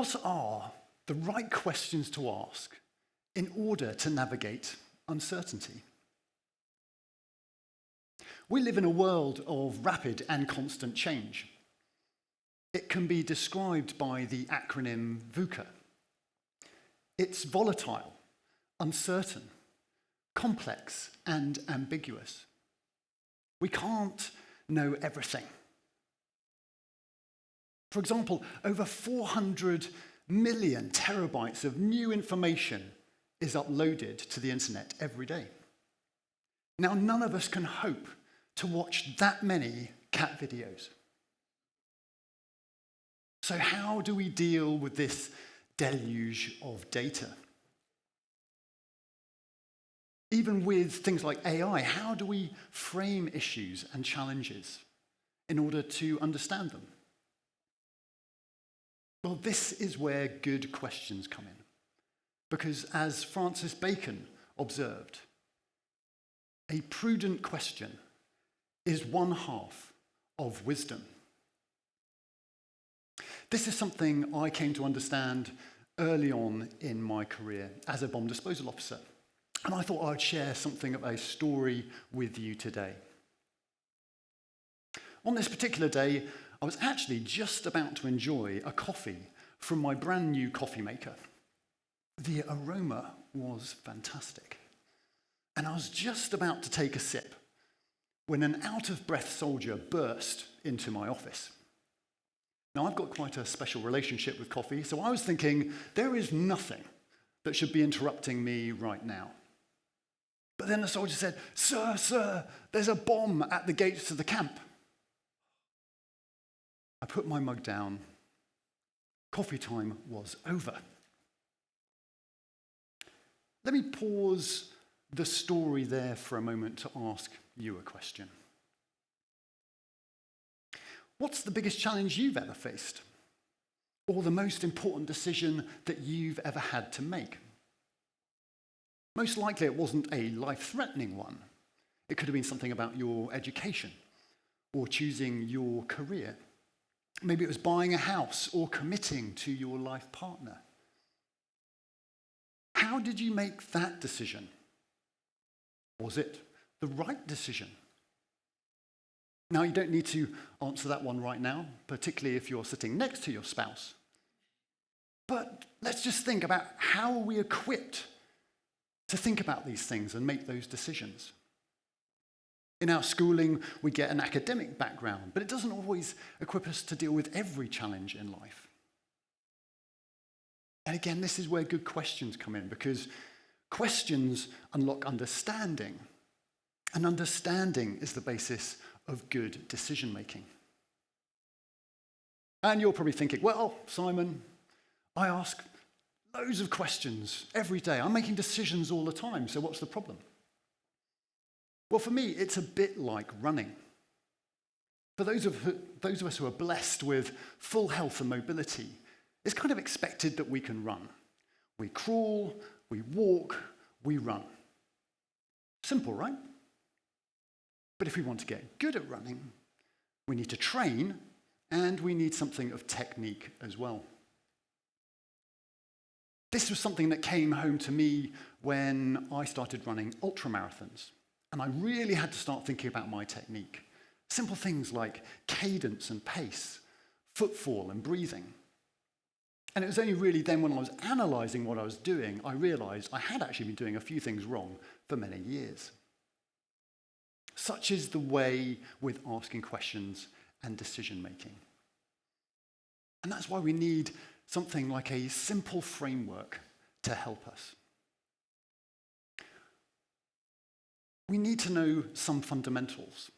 what are the right questions to ask in order to navigate uncertainty? We live in a world of rapid and constant change. It can be described by the acronym VUCA. It's volatile, uncertain, complex, and ambiguous. We can't know everything. For example, over 400 million terabytes of new information is uploaded to the internet every day. Now, none of us can hope to watch that many cat videos. So how do we deal with this deluge of data? Even with things like AI, how do we frame issues and challenges in order to understand them? Well, this is where good questions come in. Because as Francis Bacon observed, a prudent question is one half of wisdom. This is something I came to understand early on in my career as a bomb disposal officer. And I thought I'd share something of a story with you today. On this particular day, I was actually just about to enjoy a coffee from my brand new coffee maker. The aroma was fantastic. And I was just about to take a sip when an out-of-breath soldier burst into my office. Now, I've got quite a special relationship with coffee, so I was thinking, there is nothing that should be interrupting me right now. But then the soldier said, sir, there's a bomb at the gates to the camp. I put my mug down. Coffee time was over. Let me pause the story there for a moment to ask you a question. What's the biggest challenge you've ever faced? Or the most important decision that you've ever had to make? Most likely it wasn't a life-threatening one. It could have been something about your education or choosing your career. Maybe it was buying a house or committing to your life partner. How did you make that decision? Was it the right decision? Now, you don't need to answer that one right now, particularly if you're sitting next to your spouse. But let's just think about how are we equipped to think about these things and make those decisions. In our schooling, we get an academic background, but it doesn't always equip us to deal with every challenge in life. And again, this is where good questions come in, because questions unlock understanding, and understanding is the basis of good decision-making. And you're probably thinking, well, Simon, I ask loads of questions every day. I'm making decisions all the time, so what's the problem? Well, for me, it's a bit like running. For those of us who are blessed with full health and mobility, it's kind of expected that we can run. We crawl, we walk, we run. Simple, right? But if we want to get good at running, we need to train, and we need something of technique as well. This was something that came home to me when I started running ultramarathons. And I really had to start thinking about my technique. Simple things like cadence and pace, footfall and breathing. And it was only really then when I was analysing what I was doing, I realised I had actually been doing a few things wrong for many years. Such is the way with asking questions and decision-making. And that's why we need something like a simple framework to help us. We need to know some fundamentals.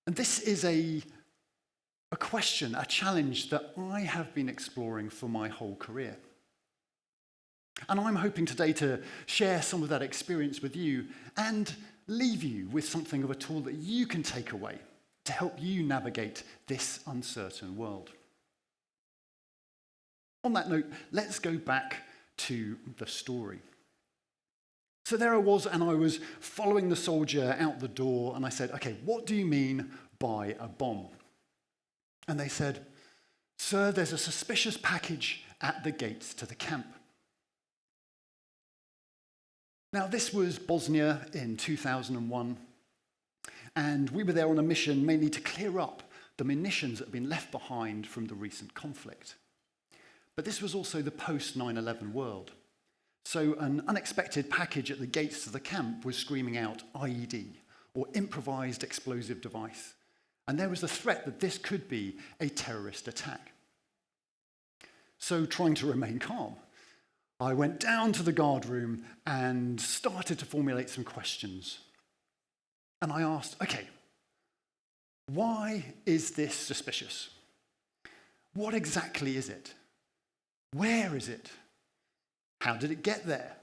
And this is a question, a challenge that I have been exploring for my whole career. And I'm hoping today to share some of that experience with you and leave you with something of a tool that you can take away to help you navigate this uncertain world. On that note, let's go back to the story. So there I was, and I was following the soldier out the door, and I said, okay, what do you mean by a bomb? And they said, "Sir, there's a suspicious package at the gates to the camp." Now, this was Bosnia in 2001, and we were there on a mission mainly to clear up the munitions that had been left behind from the recent conflict. But this was also the post-9/11 world. So an unexpected package at the gates to the camp was screaming out IED, or improvised explosive device. And there was the threat that this could be a terrorist attack. So trying to remain calm, I went down to the guard room and started to formulate some questions. And I asked, okay, why is this suspicious? What exactly is it? Where is it? How did it get there?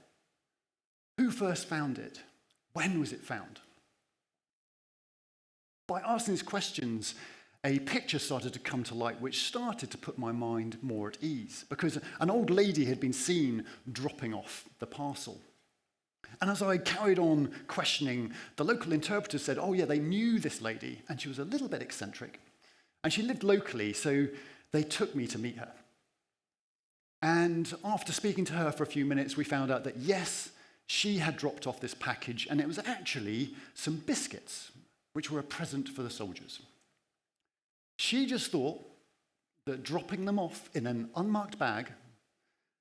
Who first found it? When was it found? By asking these questions, a picture started to come to light which started to put my mind more at ease, because an old lady had been seen dropping off the parcel. And as I carried on questioning, the local interpreter said, oh yeah, they knew this lady, and she was a little bit eccentric. And she lived locally, so they took me to meet her. And after speaking to her for a few minutes, we found out that yes, she had dropped off this package, and it was actually some biscuits, which were a present for the soldiers. She just thought that dropping them off in an unmarked bag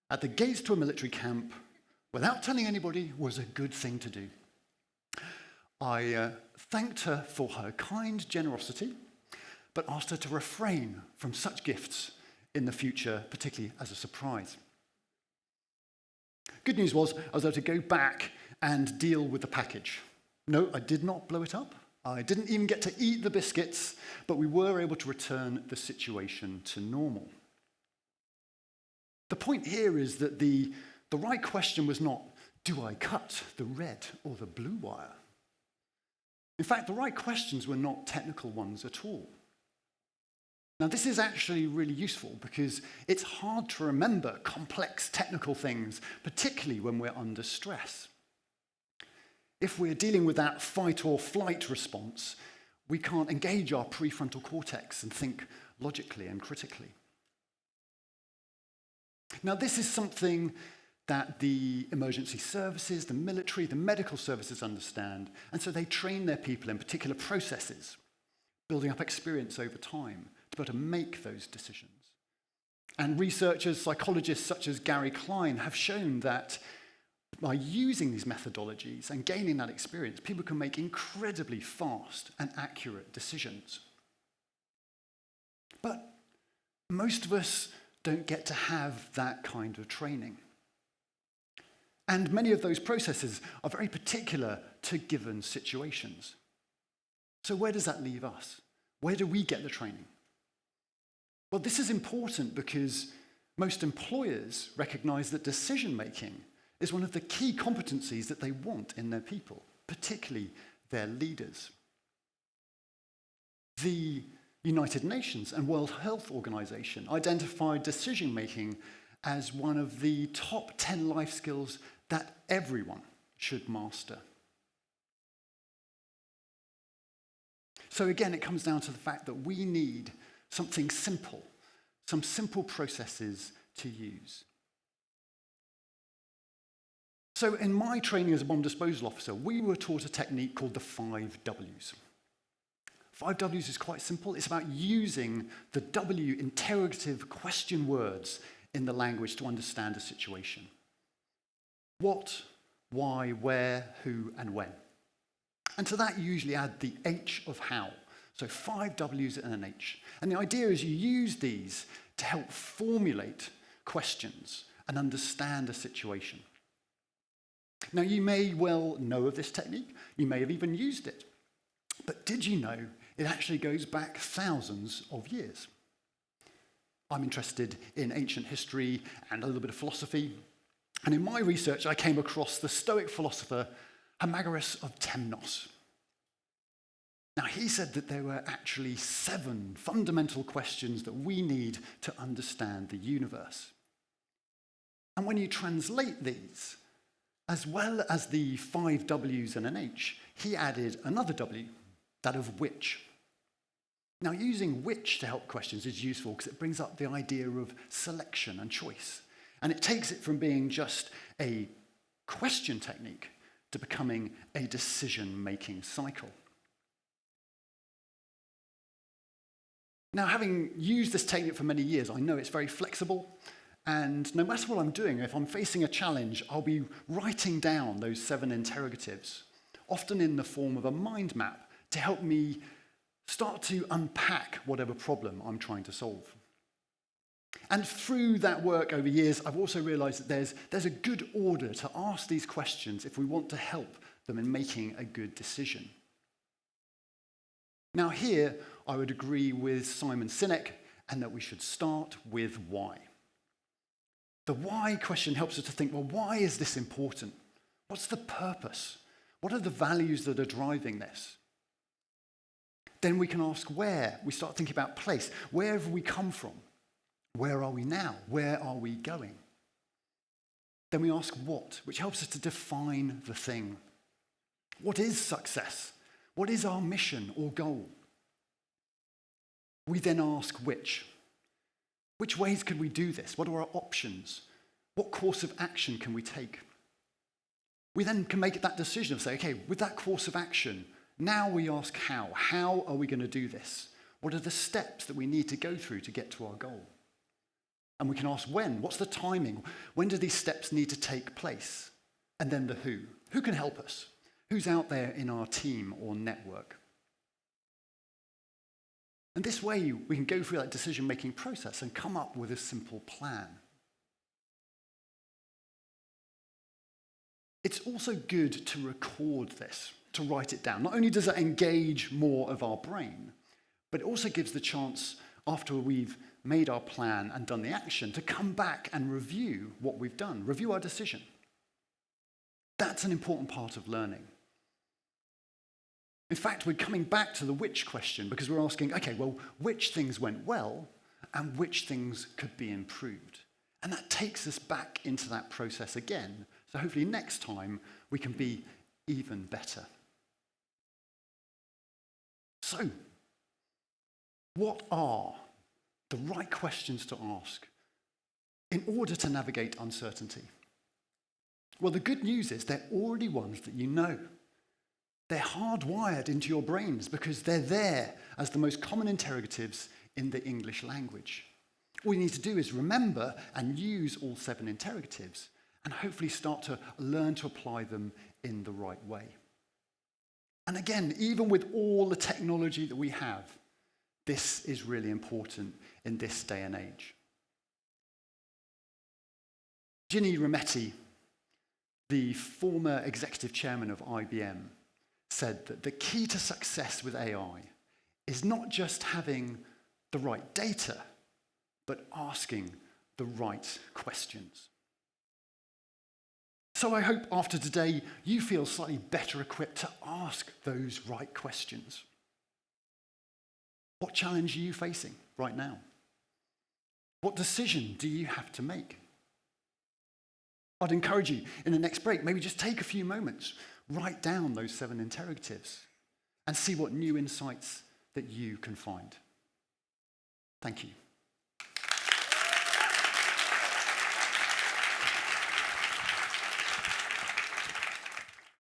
at the gates to a military camp without telling anybody was a good thing to do. I thanked her for her kind generosity, but asked her to refrain from such gifts in the future, particularly as a surprise. Good news was I was able to go back and deal with the package. No, I did not blow it up. I didn't even get to eat the biscuits, but we were able to return the situation to normal. The point here is that the right question was not, do I cut the red or the blue wire? In fact, the right questions were not technical ones at all. Now, this is actually really useful because it's hard to remember complex technical things, particularly when we're under stress. If we're dealing with that fight or flight response, we can't engage our prefrontal cortex and think logically and critically. Now, this is something that the emergency services, the military, the medical services understand, and so they train their people in particular processes, building up experience over time to be able to make those decisions. And researchers, psychologists such as Gary Klein have shown that by using these methodologies and gaining that experience, people can make incredibly fast and accurate decisions. But most of us don't get to have that kind of training. And many of those processes are very particular to given situations. So where does that leave us? Where do we get the training? Well, this is important because most employers recognize that decision-making is one of the key competencies that they want in their people, particularly their leaders. The United Nations and World Health Organization identified decision-making as one of the top 10 life skills that everyone should master. So again, it comes down to the fact that we need something simple, some simple processes to use. So in my training as a bomb disposal officer, we were taught a technique called the 5 Ws. 5 Ws is quite simple. It's about using the W interrogative question words in the language to understand a situation. What, why, where, who, and when. And to that, you usually add the H of how. So 5 Ws and an H. And the idea is you use these to help formulate questions and understand a situation. Now, you may well know of this technique. You may have even used it. But did you know it actually goes back thousands of years? I'm interested in ancient history and a little bit of philosophy. And in my research, I came across the Stoic philosopher Hermagoras of Temnos. Now, he said that there were actually 7 fundamental questions that we need to understand the universe. And when you translate these, as well as the 5 Ws and an H, he added another W, that of which. Now, using which to help questions is useful because it brings up the idea of selection and choice. And it takes it from being just a question technique to becoming a decision-making cycle. Now, having used this technique for many years, I know it's very flexible. And no matter what I'm doing, if I'm facing a challenge, I'll be writing down those 7 interrogatives, often in the form of a mind map, to help me start to unpack whatever problem I'm trying to solve. And through that work over years, I've also realized that there's a good order to ask these questions if we want to help them in making a good decision. Now here, I would agree with Simon Sinek, and that we should start with why. The why question helps us to think, well, why is this important? What's the purpose? What are the values that are driving this? Then we can ask where. We start thinking about place. Where have we come from? Where are we now? Where are we going? Then we ask what, which helps us to define the thing. What is success? What is our mission or goal? We then ask which. Which ways could we do this? What are our options? What course of action can we take? We then can make that decision of say, okay, with that course of action, now we ask how. How are we going to do this? What are the steps that we need to go through to get to our goal? And we can ask when. What's the timing? When do these steps need to take place? And then the who. Who can help us? Who's out there in our team or network? And this way, we can go through that decision-making process and come up with a simple plan. It's also good to record this, to write it down. Not only does that engage more of our brain, but it also gives the chance, after we've made our plan and done the action, to come back and review what we've done, review our decision. That's an important part of learning. In fact, we're coming back to the which question because we're asking, okay, well, which things went well and which things could be improved? And that takes us back into that process again. So hopefully next time we can be even better. So, what are the right questions to ask in order to navigate uncertainty? Well, the good news is they're already ones that you know. They're hardwired into your brains because they're there as the most common interrogatives in the English language. All you need to do is remember and use all 7 interrogatives and hopefully start to learn to apply them in the right way. And again, even with all the technology that we have, this is really important in this day and age. Ginny Rometty, the former executive chairman of IBM, said that the key to success with AI is not just having the right data, but asking the right questions. So I hope after today you feel slightly better equipped to ask those right questions. What challenge are you facing right now? What decision do you have to make? I'd encourage you in the next break, maybe just take a few moments, write down those 7 interrogatives and see what new insights that you can find. Thank you.